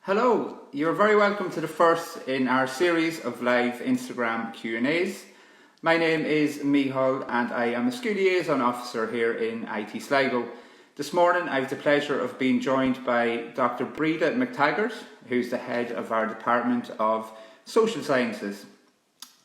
Hello, you're very welcome to the first in our series of live Instagram Q&As. My name is Michal and I am a School Liaison Officer here in IT Sligo. This morning I have the pleasure of being joined by Dr. Breda McTaggart, who's the head of our Department of Social Sciences.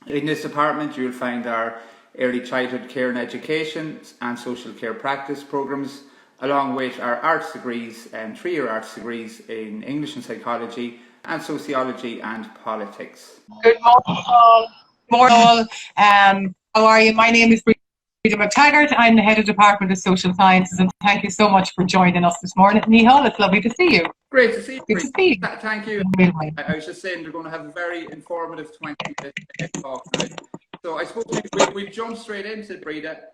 In this department you'll find our Early Childhood Care and Education and Social Care Practice programmes, along with our arts degrees and 3-year arts degrees in English and Psychology and Sociology and Politics. Good morning, all. Morning, all. How are you? My name is Breda McTaggart. I'm the head of Department of Social Sciences, and thank you so much for joining us this morning. Michal, it's lovely to see you. Great to see you. Good to see you. Thank you. I was just saying they're going to have a very informative 20-minute talk today. So I suppose we jump straight into Breda.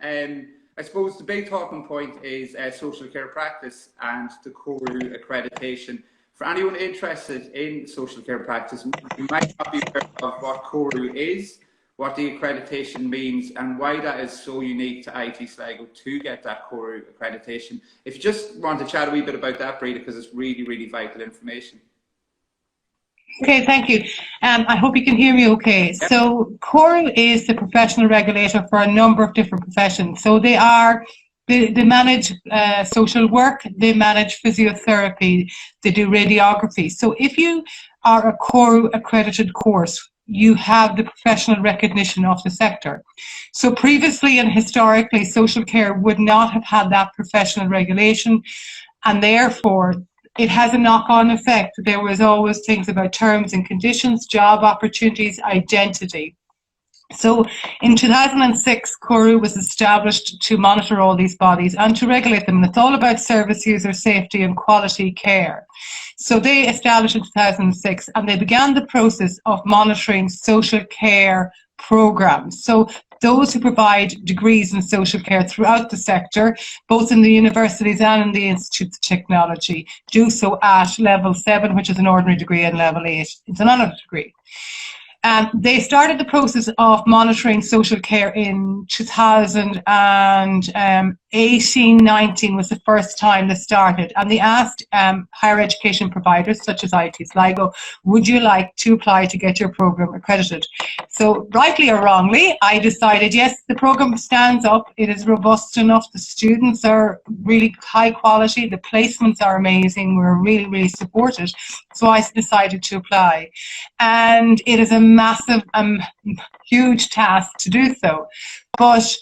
I suppose the big talking point is social care practice and the CORU accreditation. For anyone interested in social care practice, you might not be aware of what CORU is, what the accreditation means, and why that is so unique to IT Sligo to get that CORU accreditation. If you just want to chat a wee bit about that, Breda, because it's really, really vital information. Okay, thank you. I hope you can hear me okay. Yep. So CORU is the professional regulator for a number of different professions. So they manage social work, they manage physiotherapy, they do radiography. So if you are a CORU accredited course, you have the professional recognition of the sector. So previously and historically, social care would not have had that professional regulation, and therefore it has a knock-on effect. There was always things about terms and conditions, job opportunities, identity. So in 2006, CORU was established to monitor all these bodies and to regulate them. And it's all about service user safety and quality care. So they established in 2006 and they began the process of monitoring social care programs. So those who provide degrees in social care throughout the sector, both in the universities and in the Institutes of Technology, do so at level 7, which is an ordinary degree, and level 8, it's an honours degree. They started the process of monitoring social care in 2018-19 was the first time they started, and they asked higher education providers such as IT Sligo, would you like to apply to get your programme accredited? So rightly or wrongly, I decided yes, the programme stands up, it is robust enough, the students are really high quality, the placements are amazing, we're really, really supported. So I decided to apply, and it is a massive, huge task to do so. But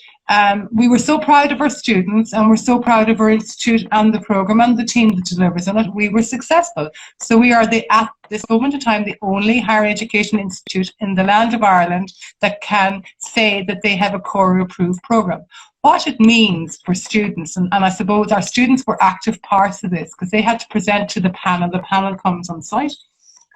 we were so proud of our students, and we're so proud of our institute and the programme and the team that delivers on it. We were successful. So we are at this moment in time, the only higher education institute in the land of Ireland that can say that they have a CORU approved programme. What it means for students, and I suppose our students were active parts of this because they had to present to the panel. The panel comes on site.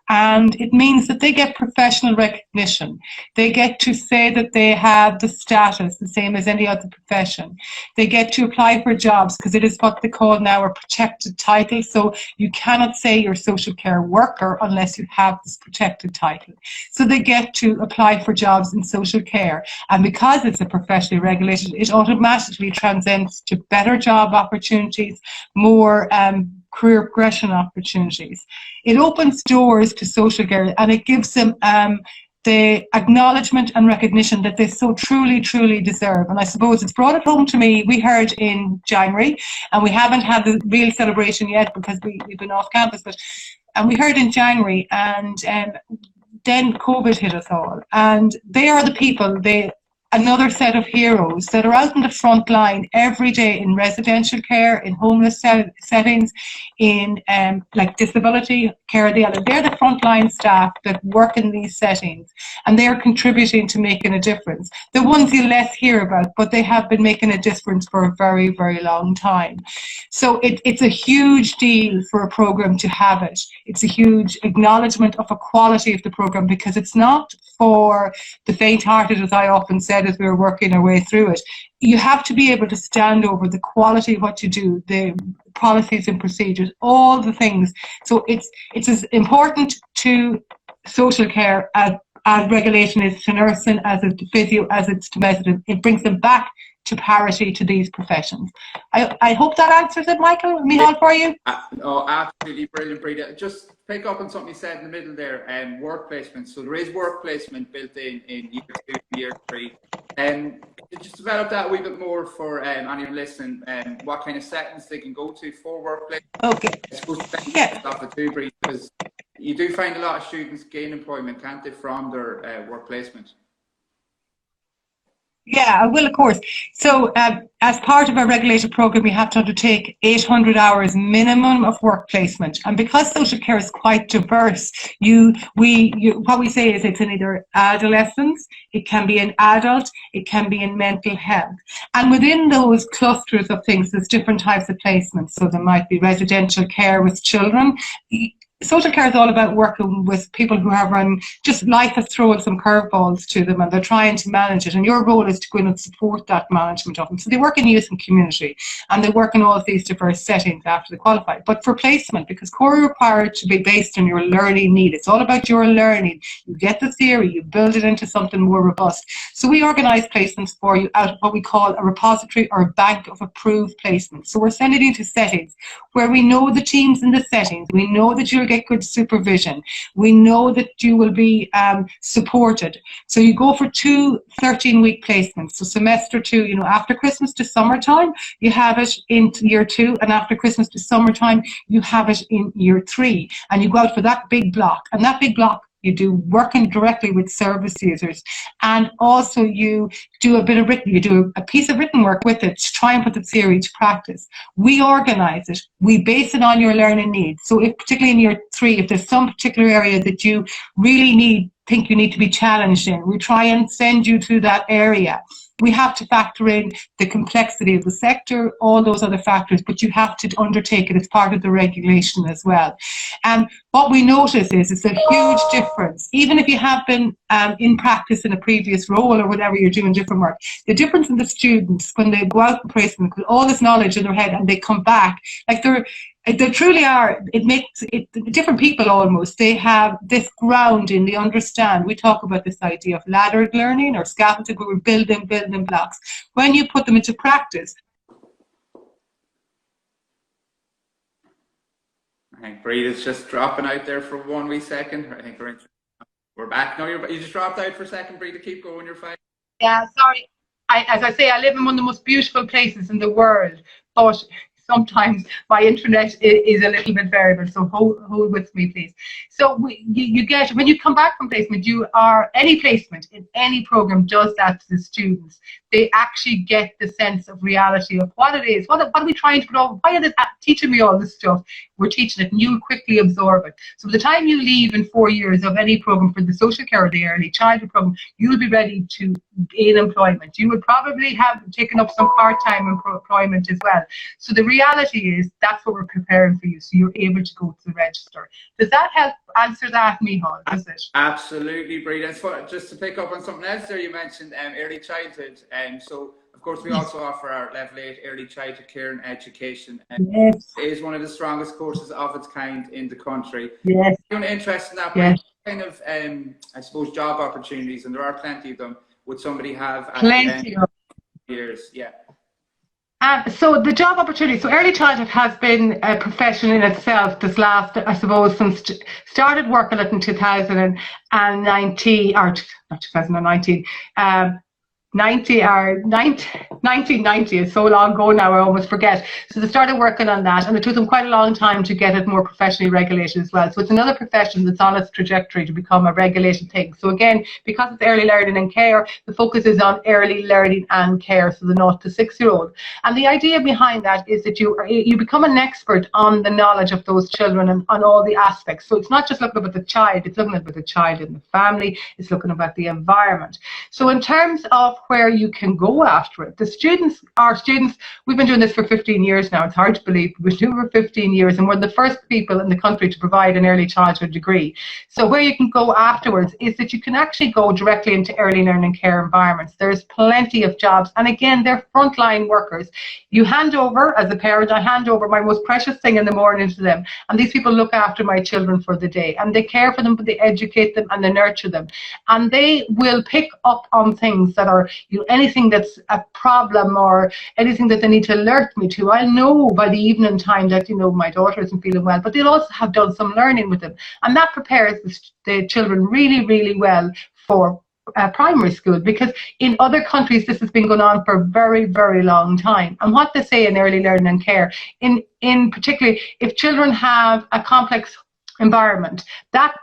And it means that they get professional recognition. They get to say that they have the status, the same as any other profession. They get to apply for jobs because it is what they call now a protected title. So you cannot say you're a social care worker unless you have this protected title. So they get to apply for jobs in social care. And because it's a professionally regulated, it automatically transcends to better job opportunities, more career progression opportunities. It opens doors to social care, and it gives them the acknowledgement and recognition that they so truly, truly deserve. And I suppose it's brought it home to me. We heard in January, and we haven't had the real celebration yet because we've been off campus, and we heard in January, and then COVID hit us all. And they are the people, another set of heroes that are out in the front line every day in residential care, in homeless settings, in like disability care. They're the frontline staff that work in these settings, and they are contributing to making a difference. The ones you less hear about, but they have been making a difference for a very, very long time. So it's a huge deal for a programme to have it. It's a huge acknowledgement of a quality of the programme, because it's not for the faint-hearted, as I often said as we were working our way through it. You have to be able to stand over the quality of what you do, the policies and procedures, all the things. So it's as important to social care as regulation is to nursing, as it's to physio, as it's to medicine. It brings them back to parity to these professions. I hope that answers it, Michal, for you. Oh, absolutely brilliant, Breda. Just pick up on something you said in the middle there, work placement. So there is work placement built in year 2, year 3. Just develop that a wee bit more for anyone listening, what kind of settings they can go to for work placement. Okay. I suppose Yeah. stuff it too, Breda, because you do find a lot of students gain employment, can't they, from their work placement? Yeah, I will, of course. So as part of our regulated programme, we have to undertake 800 hours minimum of work placement. And because social care is quite diverse, what we say is it's in either adolescence, it can be in adult, it can be in mental health. And within those clusters of things, there's different types of placements. So there might be residential care with children. Social care is all about working with people who have just life has thrown some curveballs to them and they're trying to manage it. And your role is to go in and support that management of them. So they work in youth and community and they work in all of these diverse settings after they qualify. But for placement, because core required to be based on your learning need, it's all about your learning. You get the theory, you build it into something more robust. So we organise placements for you out of what we call a repository or a bank of approved placements. So we're sending you to settings where we know the teams in the settings, we know that you'll get good supervision. We know that you will be supported. So you go for 2 13-week placements. So semester 2, after Christmas to summertime, you have it in year 2, and after Christmas to summertime, you have it in year 3. And you go out for that big block. And that big block, you do working directly with service users, and also you do a piece of written work with it to try and put the theory to practice. We organise it. We base it on your learning needs. So if particularly in year 3, if there's some particular area that you really think you need to be challenged in, we try and send you to that area. We have to factor in the complexity of the sector, all those other factors, but you have to undertake it as part of the regulation as well. And what we notice is it's a huge difference. Even if you have been in practice in a previous role or whatever you're doing different work, the difference in the students when they go out for placement with all this knowledge in their head and they come back, like they truly are, it makes it different people almost. They have this grounding, they understand. We talk about this idea of laddered learning or scaffolding, where we're building blocks. When you put them into practice. I think Breda's just dropping out there for 1 wee second. I think we're back. No, you just dropped out for a second, Breda. Keep going, you're fine. Yeah, sorry. As I say, I live in one of the most beautiful places in the world, but sometimes my internet is a little bit variable, so hold with me, please. So you get, when you come back from placement, any placement in any program does that to the students. They actually get the sense of reality of what it is. What are we trying to put on? Why are they teaching me all this stuff? We're teaching it and you'll quickly absorb it. So by the time you leave in 4 years of any program for the social care or the early childhood program, you'll be ready to gain employment. You would probably have taken up some part-time employment as well. So the reality is that's what we're preparing for you, so you're able to go to the register. Does that help answer that, Michal? Does it? Absolutely, Breda. Just to pick up on something else there, you mentioned early childhood. So of course we also offer our level 8 early childhood care and education. Yes. It is one of the strongest courses of its kind in the country. Yes. If you're interested in that, yes. Kind of I suppose job opportunities, and there are plenty of them, would somebody have at plenty of years? Yeah. So the job opportunity, so early childhood has been a profession in itself this last, I suppose, since started working it in 2019, or not 2019, 1990 is so long ago now, I almost forget. So they started working on that, and it took them quite a long time to get it more professionally regulated as well. So it's another profession that's on its trajectory to become a regulated thing. So again, because it's early learning and care, the focus is on early learning and care, so the 0 to 6-year-old. And the idea behind that is that you become an expert on the knowledge of those children and on all the aspects. So it's not just looking at the child, it's looking at the child in the family, it's looking about the environment. So in terms of where you can go after it, our students, we've been doing this for 15 years now. It's hard to believe, we've been doing it for 15 years, and we're the first people in the country to provide an early childhood degree. So where you can go afterwards is that you can actually go directly into early learning care environments. There's plenty of jobs, and again, they're frontline workers. You hand over, as a parent, I hand over my most precious thing in the morning to them, and these people look after my children for the day, and they care for them, but they educate them and they nurture them, and they will pick up on things that are anything that's a problem or anything that they need to alert me to, I'll know by the evening time that, my daughter isn't feeling well, but they'll also have done some learning with them. And that prepares the children really, really well for primary school, because in other countries this has been going on for a very, very long time. And what they say in early learning and care, in particularly if children have a complex environment, that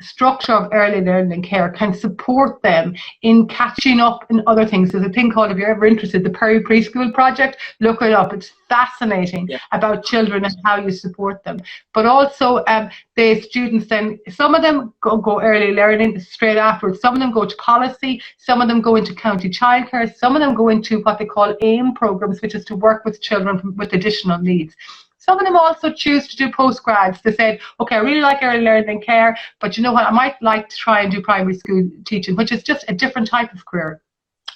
structure of early learning and care can support them in catching up in other things. There's a thing called, if you're ever interested, the Perry Preschool Project, look it up. It's fascinating about children and how you support them. But also the students then, some of them go early learning straight afterwards, some of them go to policy, some of them go into county childcare, some of them go into what they call AIM programs, which is to work with children with additional needs. Some of them also choose to do postgrads. They said, okay, I really like early learning and care, but you know what, I might like to try and do primary school teaching, which is just a different type of career.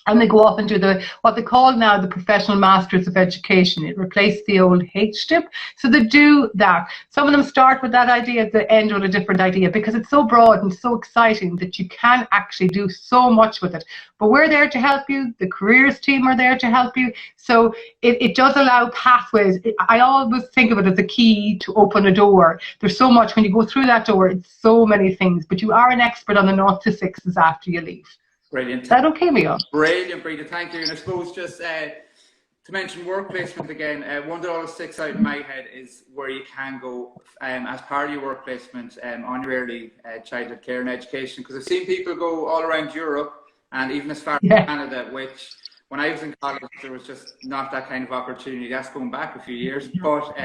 And they go off and do what they call now the Professional Masters of Education. It replaced the old HDIP. So they do that. Some of them start with that idea, they end with a different idea, because it's so broad and so exciting that you can actually do so much with it. But we're there to help you. The careers team are there to help you. So it does allow pathways. I always think of it as a key to open a door. There's so much when you go through that door. It's so many things. But you are an expert on the 0 to 6s after you leave. Brilliant. Is that okay, Leo? Brilliant, Breda. Thank you. And I suppose just to mention work placement again, one that always sticks out in my head is where you can go as part of your work placement on your early childhood care and education. Because I've seen people go all around Europe and even as far as Canada, which when I was in college, there was just not that kind of opportunity. That's going back a few years, but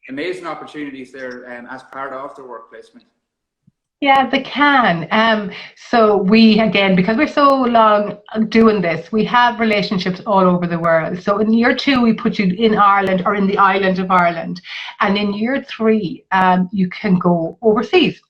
amazing opportunities there as part of the work placement. Yeah, they can. So we, again, because we're so long doing this, we have relationships all over the world. So in year 2, we put you in Ireland or in the island of Ireland. And in year 3, you can go overseas.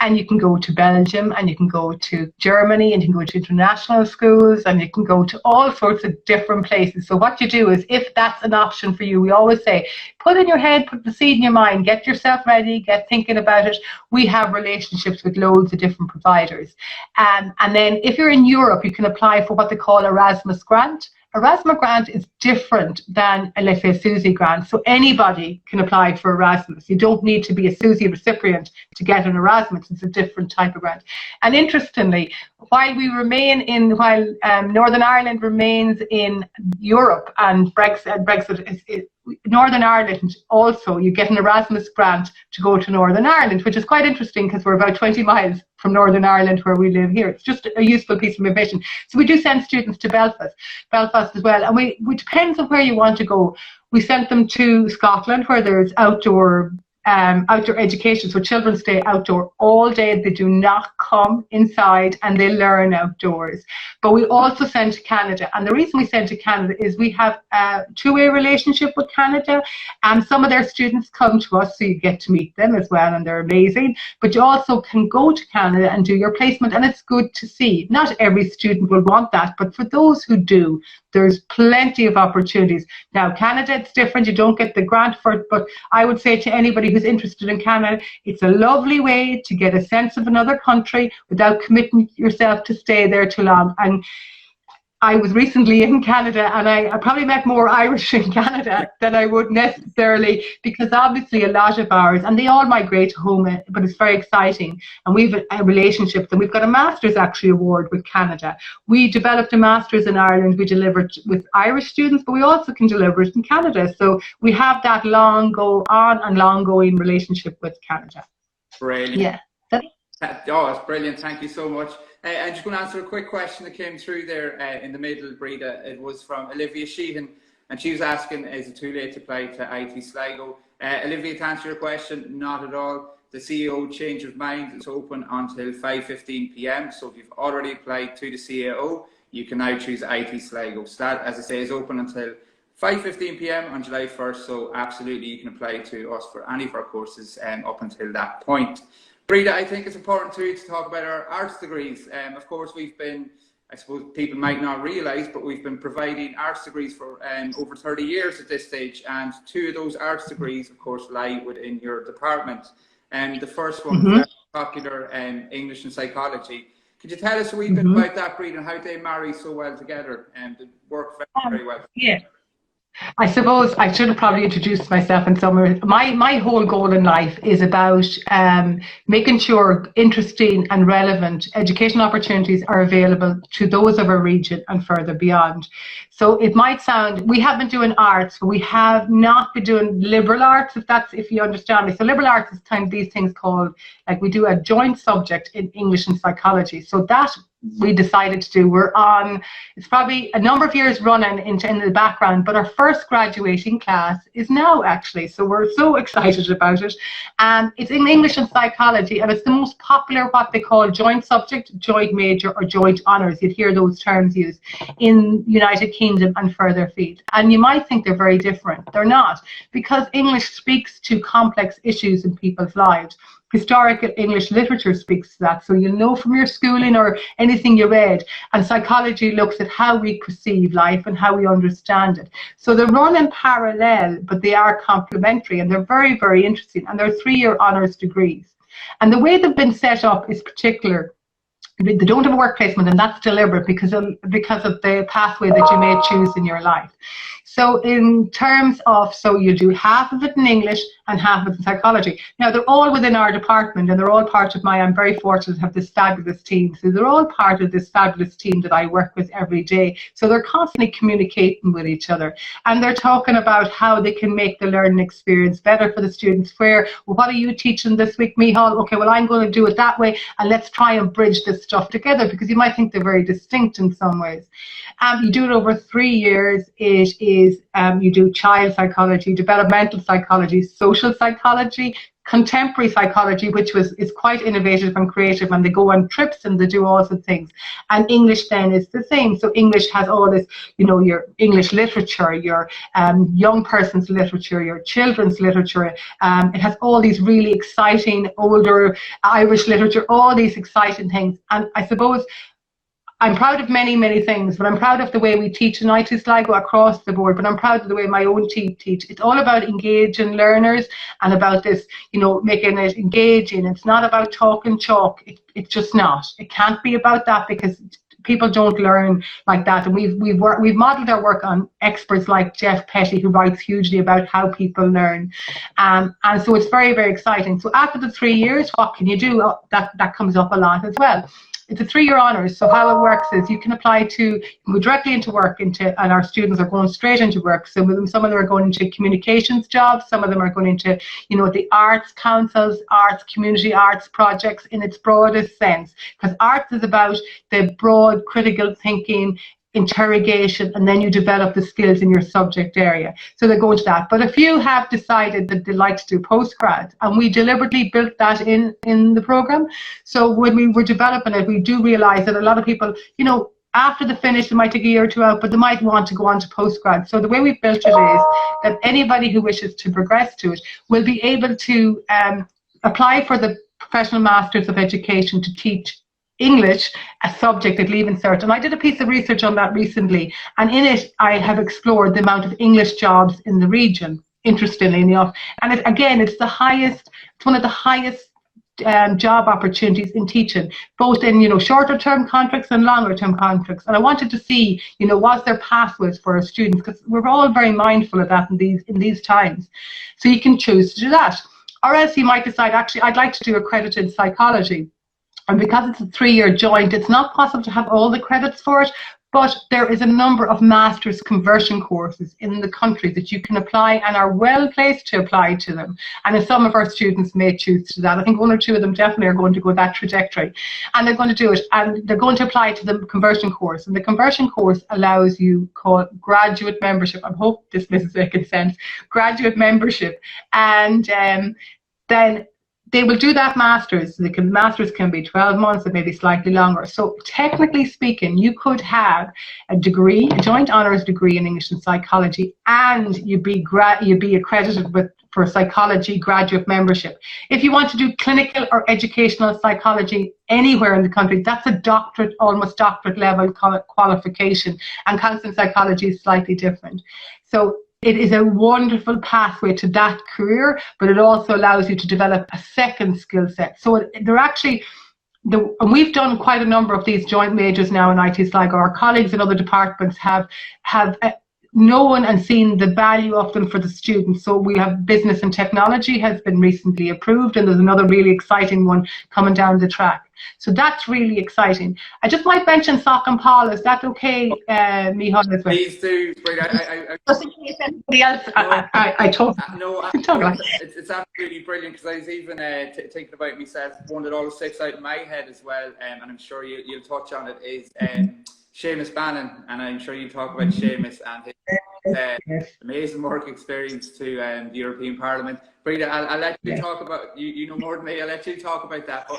And you can go to Belgium, and you can go to Germany, and you can go to international schools, and you can go to all sorts of different places. So what you do is, if that's an option for you, we always say, put in your head, put the seed in your mind, get yourself ready, get thinking about it. We have relationships with loads of different providers. And then if you're in Europe, you can apply for what they call Erasmus grant. Erasmus grant is different than, let's say, a SUSI grant. So anybody can apply for Erasmus. You don't need to be a SUSI recipient to get an Erasmus. It's a different type of grant. And interestingly, while Northern Ireland remains in Europe and Brexit is Northern Ireland also, you get an Erasmus grant to go to Northern Ireland, which is quite interesting because we're about 20 miles from Northern Ireland where we live here. It's just a useful piece of information. So we do send students to Belfast as well. And it depends on where you want to go. We sent them to Scotland, where there's outdoor education, so children stay outdoor all day. They do not come inside, and they learn outdoors. But we also send to Canada, and the reason we send to Canada is we have a two-way relationship with Canada, and some of their students come to us, so you get to meet them as well, and they're amazing. But you also can go to Canada and do your placement, and it's good to see. Not every student will want that, but for those who do, there's plenty of opportunities. Now, Canada, it's different. You don't get the grant for it, but I would say to anybody who's interested in Canada, it's a lovely way to get a sense of another country without committing yourself to stay there too long. And I was recently in Canada, and I probably met more Irish in Canada than I would necessarily, because obviously a lot of ours, and they all migrate home, but it's very exciting. And we have a relationship, and we've got a Masters actually award with Canada. We developed a Masters in Ireland, we delivered with Irish students, but we also can deliver it in Canada. So we have that long going relationship with Canada. Brilliant. Yeah. Oh, it's brilliant. Thank you so much. I'm just going to answer a quick question that came through there in the middle, Breda. It was from Olivia Sheehan, and she was asking, is it too late to apply to IT Sligo? Olivia, to answer your question, not at all. The CEO change of mind is open until 5:15 p.m. So if you've already applied to the CEO, you can now choose IT Sligo. So that, as I say, is open until 5:15 p.m. on July 1st. So absolutely, you can apply to us for any of our courses up until that point. Breda, I think it's important too to talk about our arts degrees. Of course, we've been, I suppose people might not realise, but we've been providing arts degrees for over 30 years at this stage, and 2 of those arts degrees, of course, lie within your department. And the first one, very popular, English and psychology. Could you tell us a wee bit about that breed and how they marry so well together and work very, very well? Yeah. I suppose I should have probably introduced myself in some way. My whole goal in life is about making sure interesting and relevant educational opportunities are available to those of our region and further beyond. So it might sound, we have been doing arts, but we have not been doing liberal arts, if you understand me. So liberal arts is kind of these things called, like we do a joint subject in English and psychology. So that we decided to do. We're on, it's probably a number of years running in the background, but our first graduating class is now actually. So we're so excited about it. And it's in English and psychology, and it's the most popular, what they call joint subject, joint major, or joint honours. You'd hear those terms used in United Kingdom and further afield. And you might think they're very different. They're not, because English speaks to complex issues in people's lives. Historical English literature speaks to that, so you'll know from your schooling or anything you read. And psychology looks at how we perceive life and how we understand it. So they run in parallel, but they are complementary, and they're very, very interesting. And they're 3-year honours degrees. And the way they've been set up is particular. They don't have a work placement, and that's deliberate because of the pathway that you may choose in your life. So in terms of, so you do half of it in English and half of it in psychology. Now, they're all within our department, and they're all part of I'm very fortunate to have this fabulous team. So they're all part of this fabulous team that I work with every day. So they're constantly communicating with each other, and they're talking about how they can make the learning experience better for the students. Well, what are you teaching this week, Michal? Okay, well, I'm going to do it that way, and let's try and bridge this stuff together, because you might think they're very distinct in some ways. You do it over 3 years. It is, you do child psychology, developmental psychology, social psychology, contemporary psychology, which is quite innovative and creative, and they go on trips and they do all sorts of things. And English then is the same. So English has all this, your English literature, your young person's literature, your children's literature. It has all these really exciting older Irish literature, all these exciting things. And I suppose I'm proud of many, many things, but I'm proud of the way we teach in IT Sligo across the board, but I'm proud of the way my own team teach. It's all about engaging learners and about this, making it engaging. It's not about talk and chalk. It's just not. It can't be about that, because people don't learn like that. And we've modelled our work on experts like Jeff Petty, who writes hugely about how people learn. And so it's very, very exciting. So after the 3 years, what can you do? That comes up a lot as well. It's a 3-year honours. So how it works is you can apply to go directly into work, and our students are going straight into work. Some of them are going into communications jobs. Some of them are going into, the arts councils, community arts projects in its broadest sense. Because arts is about the broad critical thinking, interrogation, and then you develop the skills in your subject area. So they go into that. But a few have decided that they like to do postgrad, and we deliberately built that in the program. So when we were developing it, we do realize that a lot of people, after the finish, they might take a year or two out, but they might want to go on to postgrad. So the way we built it is that anybody who wishes to progress to it will be able to apply for the Professional Masters of Education to teach English, a subject at Leaving Cert. And I did a piece of research on that recently, and in it I have explored the amount of English jobs in the region, interestingly enough. And it's one of the highest job opportunities in teaching, both in shorter term contracts and longer term contracts. And I wanted to see, was there pathways for our students, because we're all very mindful of that in these times. So you can choose to do that, or else you might decide, actually, I'd like to do accredited psychology. And because it's a 3-year joint, it's not possible to have all the credits for it, but there is a number of master's conversion courses in the country that you can apply and are well placed to apply to them. And some of our students may choose to do that. I think 1 or 2 of them definitely are going to go that trajectory. And they're going to do it, and they're going to apply to the conversion course. And the conversion course allows you called graduate membership. I hope this is making sense. Graduate membership. And then they will do that master's. Masters can be 12 months, or maybe slightly longer. So technically speaking, you could have a degree, a joint honours degree in English and psychology, and you'd be accredited for psychology graduate membership. If you want to do clinical or educational psychology anywhere in the country, that's a doctorate, almost doctorate level qualification, and counselling psychology is slightly different. So it is a wonderful pathway to that career, but it also allows you to develop a second skill set. So they're actually, and we've done quite a number of these joint majors now in IT Sligo. Our colleagues in other departments have known and seen the value of them for the students. So we have business and technology has been recently approved, and there's another really exciting one coming down the track. So that's really exciting. I just might mention Sock and Paul. Is that okay, Michal? Please do. Just in case anybody else, I told. No, it's absolutely brilliant, because I was even thinking about myself. One that always sticks out in my head as well, and I'm sure you'll touch on it, is Seamus Bannon, and I'm sure you'll talk about Seamus and his amazing work experience to the European Parliament. Breda, I'll let you talk about, you know more than me, I'll let you talk about that.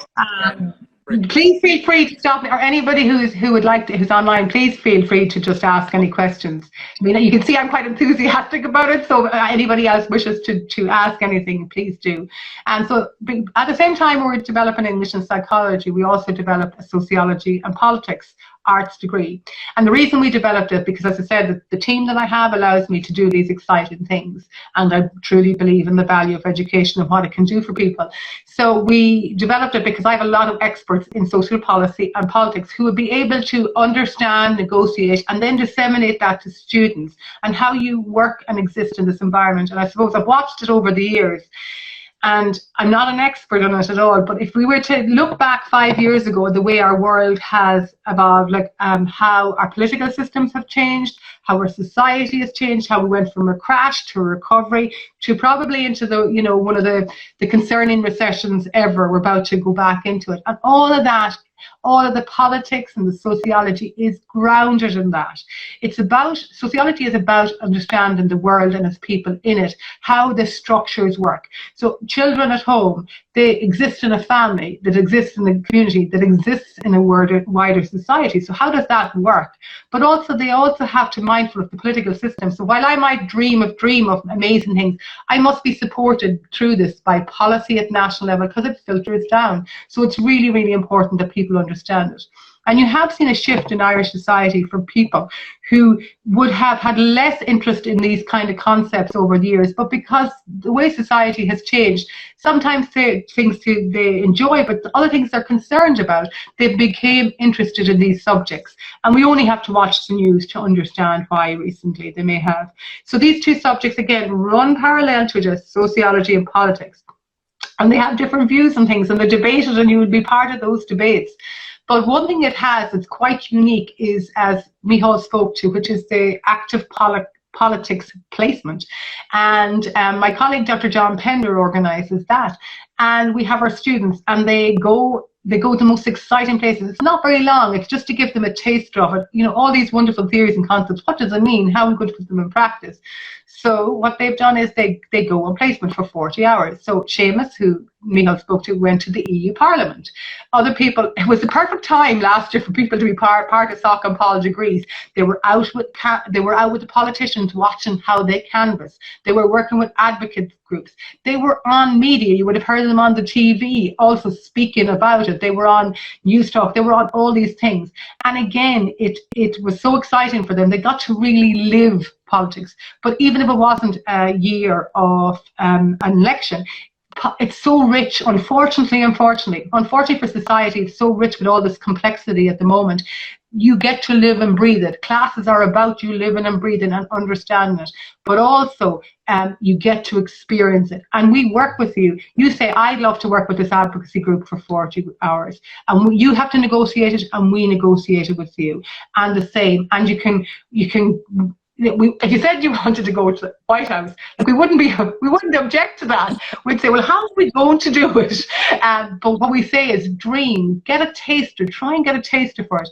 But, please feel free to stop me, or anybody who would like to, who's online, please feel free to just ask any questions. I mean, you can see I'm quite enthusiastic about it, so anybody else wishes to ask anything, please do. And so at the same time we're developing English and psychology, we also developed a sociology and politics arts degree. And the reason we developed it, because as I said, the team that I have allows me to do these exciting things, and I truly believe in the value of education and what it can do for people. So we developed it because I have a lot of experts in social policy and politics who would be able to understand, negotiate, and then disseminate that to students, and how you work and exist in this environment. And I suppose I've watched it over the years, and I'm not an expert on it at all, but if we were to look back 5 years ago, the way our world has evolved, like how our political systems have changed, how our society has changed, how we went from a crash to a recovery to probably into the, you know, one of the concerning recessions ever. We're about to go back into it. And all of that, all of the politics and the sociology is grounded in that. It's about, sociology is about understanding the world and its people in it, how the structures work. So children at home, they exist in a family, that exists in a community, that exists in a wider society. So how does that work? But also, they also have to be mindful of the political system. So while I might dream of amazing things, I must be supported through this by policy at national level, because it filters down. So it's really, really important that people understand it. And you have seen a shift in Irish society from people who would have had less interest in these kind of concepts over the years, but because the way society has changed, sometimes things they enjoy, but the other things they're concerned about, they became interested in these subjects. And we only have to watch the news to understand why recently they may have. So these two subjects, again, run parallel to just sociology and politics. And they have different views on things, and they're debated, and you would be part of those debates. But one thing it has that's quite unique is, as Michal spoke to, which is the active politics placement. And my colleague, Dr. John Pender, organises that. And we have our students, and they go to the most exciting places. It's not very long. It's just to give them a taster of it. You know, all these wonderful theories and concepts. What does it mean? How we could put them in practice? So what they've done is they go on placement for 40 hours. So Seamus, who Michal spoke to, went to the EU Parliament. Other people, it was the perfect time last year for people to be part of Sock and Paul degrees. They were out with the politicians, watching how they canvass. They were working with advocate groups. They were on media. You would have heard them on the TV, also speaking about it. They were on News Talk. They were on all these things. And again, it was so exciting for them. They got to really live politics. But even if it wasn't a year of an election, it's so rich, unfortunately for society, it's so rich with all this complexity at the moment. You get to live and breathe it. Classes are about you living and breathing and understanding it, but also you get to experience it. And we work with you. You say, I'd love to work with this advocacy group for 40 hours. And you have to negotiate it, and we negotiate it with you. And the same. And you can if you said you wanted to go to the White House, like we wouldn't object to that. We'd say, well, how are we going to do it? But what we say is dream, get a taster, try and get a taster for it.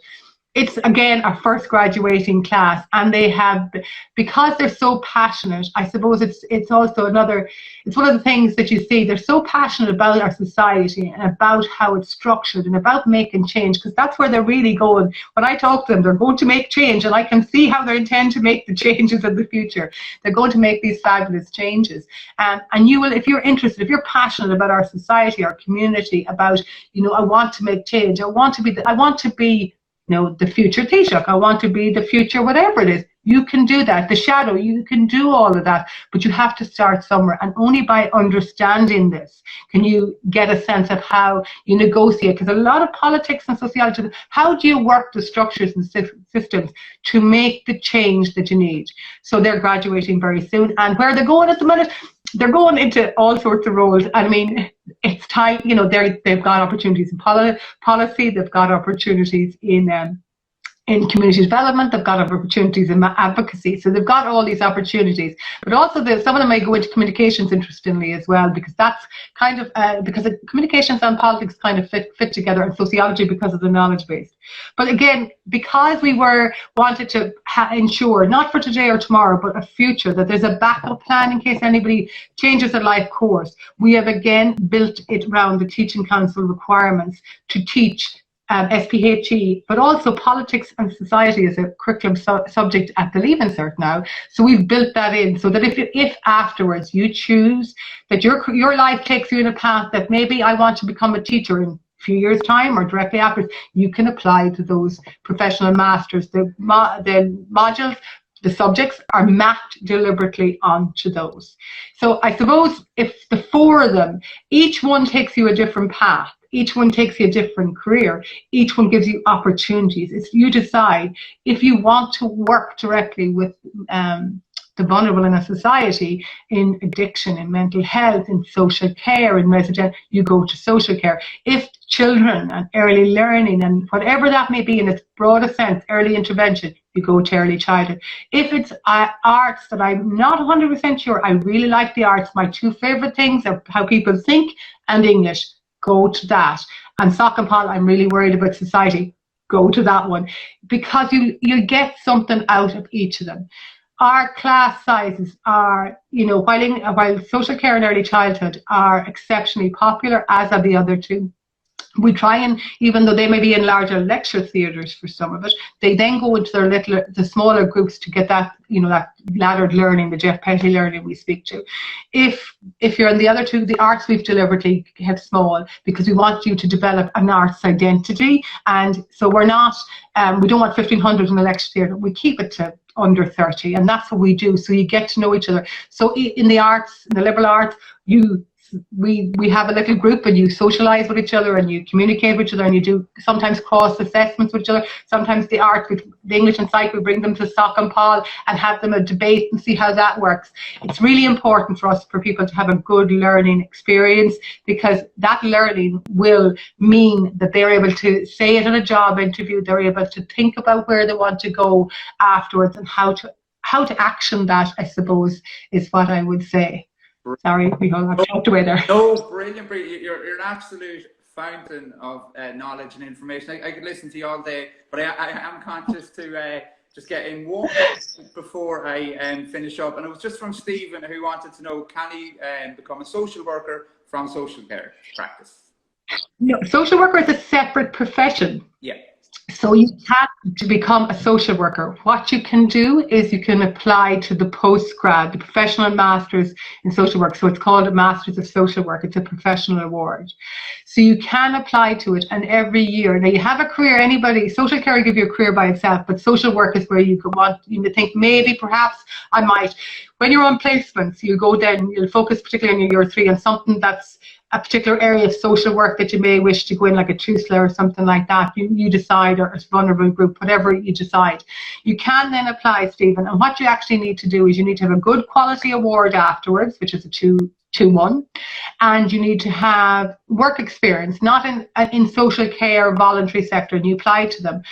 It's, again, our first graduating class, and they have, because they're so passionate, I suppose it's also it's one of the things that you see, they're so passionate about our society and about how it's structured and about making change, because that's where they're really going. When I talk to them, they're going to make change, and I can see how they intend to make the changes in the future. They're going to make these fabulous changes. And you will, if you're interested, if you're passionate about our society, our community, about, you know, I want to make change, I want to be the future Taoiseach, I want to be the future whatever it is, You can do that. The shadow, you can do all of that, but you have to start somewhere. And only by understanding this can you get a sense of how you negotiate. Because a lot of politics and sociology, how do you work the structures and systems to make the change that you need? So they're graduating very soon. And where they're going at the minute, they're going into all sorts of roles. I mean, it's time, you know, they've got opportunities in policy, they've got opportunities in community development, they've got opportunities in advocacy. So they've got all these opportunities, but also some of them may go into communications, interestingly, as well, because that's kind of, because communications and politics kind of fit together, and sociology because of the knowledge base. But again, because we wanted to ensure, not for today or tomorrow, but a future, that there's a backup plan in case anybody changes their life course, we have again built it around the Teaching Council requirements to teach SPHE, but also politics and society as a curriculum subject at the Leaving Cert now. So we've built that in so that if afterwards you choose that your life takes you in a path that maybe I want to become a teacher in a few years' time or directly after, you can apply to those professional masters. The modules, the subjects are mapped deliberately onto those. So I suppose if the four of them, each one takes you a different path, each one takes you a different career, each one gives you opportunities. It's you decide if you want to work directly with the vulnerable in a society, in addiction, in mental health, in social care, in residential, you go to social care. If children and early learning and whatever that may be in its broadest sense, early intervention, you go to early childhood. If it's arts that I'm not 100% sure, I really like the arts. My two favourite things are how people think and English. Go to that. And Sock and Paul, I'm really worried about society. Go to that one, because you get something out of each of them. Our class sizes are, you know, while social care and early childhood are exceptionally popular, as are the other two. We try and, even though they may be in larger lecture theatres for some of it, they then go into the smaller groups to get that, you know, that laddered learning, the Jeff Petty learning we speak to. If you're in the other two, the arts we've deliberately kept small because we want you to develop an arts identity, and so we're not, we don't want 1,500 in the lecture theatre. We keep it to under 30, and that's what we do. So you get to know each other. So in the arts, in the liberal arts, we have a little group and you socialize with each other and you communicate with each other and you do sometimes cross assessments with each other. Sometimes the art with the English and Psych, we bring them to Sock and Paul and have them a debate and see how that works. It's really important for us, for people to have a good learning experience, because that learning will mean that they're able to say it in a job interview, they're able to think about where they want to go afterwards and how to action that, I suppose, is what I would say. Sorry, I've talked away there. No, brilliant. You're an absolute fountain of knowledge and information. I could listen to you all day, but I am conscious to just get in one before I finish up. And it was just from Stephen, who wanted to know, can he become a social worker from social care practice? No, social worker is a separate profession. Yeah. So you have to become a social worker. What you can do is you can apply to the postgrad, the professional masters in social work. So it's called a Masters of Social Work. It's a professional award. So you can apply to it, and every year, now you have a career, social care will give you a career by itself, but social work is where you think maybe perhaps I might. When you're on placements, you go then, you'll focus particularly on your year 3 on something that's a particular area of social work that you may wish to go in, like a TUSLA or something like that. You decide, or a vulnerable group, whatever you decide. You can then apply, Stephen, and what you actually need to do is you need to have a good quality award afterwards, which is a 2-1, and you need to have work experience, not in social care, voluntary sector, and you apply to them.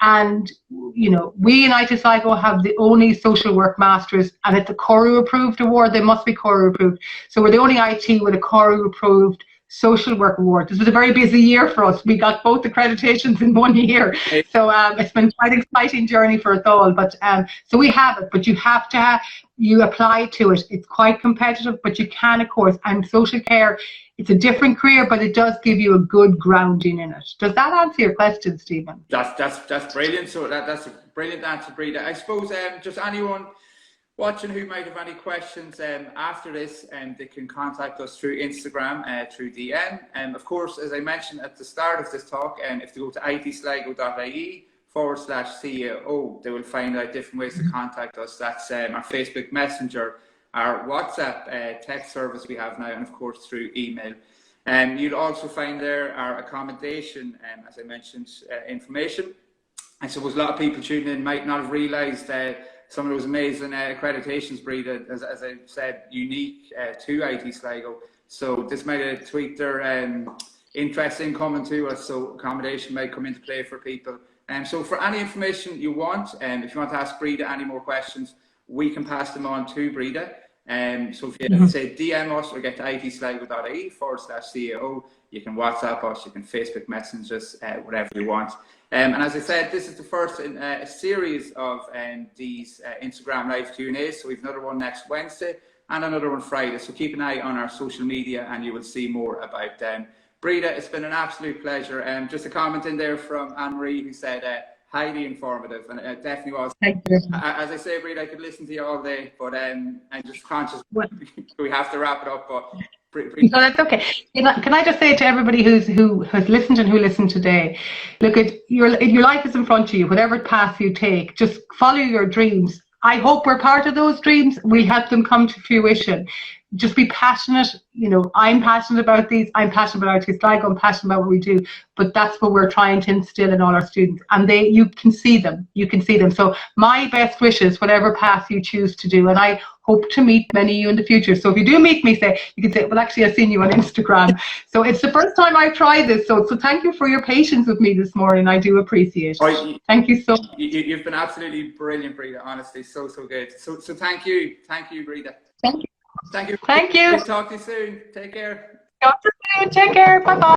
And, you know, we in IT Sligo have the only social work masters, and it's a CORU approved award. They must be CORU approved. So we're the only IT with a CORU approved social work award. This was a very busy year for us. We got both accreditations in 1 year. So it's been quite an exciting journey for us all. But so we have it, but you have to you apply to it. It's quite competitive, but you can, of course. And social care, it's a different career, but it does give you a good grounding in it. Does that answer your question, Stephen? That's brilliant. So that's a brilliant answer, Breda. I suppose just anyone watching who might have any questions after this, they can contact us through Instagram, through DM. Of course, as I mentioned at the start of this talk, if they go to itsligo.ie /CEO. They will find out different ways to contact us. That's our Facebook Messenger, our WhatsApp text service we have now, and of course through email. You'll also find there our accommodation, as I mentioned, information. I suppose a lot of people tuning in might not have realised some of those amazing accreditations, Breda, as I said, unique to IT Sligo. So this might have tweaked their interest in coming to us, so accommodation might come into play for people. So for any information you want, if you want to ask Breda any more questions, we can pass them on to Breda. So if you say DM us or get to itsligo.ie /CEO, you can WhatsApp us, you can Facebook message us, whatever you want. And as I said, this is the first in a series of these Instagram live Q&As. So we have another one next Wednesday and another one Friday. So keep an eye on our social media and you will see more about them. Breda, it's been an absolute pleasure. Just a comment in there from Anne-Marie who said highly informative, and it definitely was. Thank you. As I say, Breda, I could listen to you all day, but I'm just conscious we have to wrap it up. But no, that's okay. Can I just say to everybody who has listened and who listened today, look, your life is in front of you. Whatever path you take, just follow your dreams. I hope we're part of those dreams. We help them come to fruition. Just be passionate. You know, I'm passionate about these. I'm passionate about IT Sligo. I'm passionate about what we do. But that's what we're trying to instill in all our students. And you can see them. You can see them. So my best wishes, whatever path you choose to do. And I hope to meet many of you in the future. So if you do meet me, you can say, well, actually, I've seen you on Instagram. So it's the first time I've tried this. So thank you for your patience with me this morning. I do appreciate it. Thank you so much. You've been absolutely brilliant, Breda. Honestly, so good. So thank you, Breda. Thank you. Thank you. Thank you. Talk to you soon. Take care. Talk to you soon. Take care. Bye bye.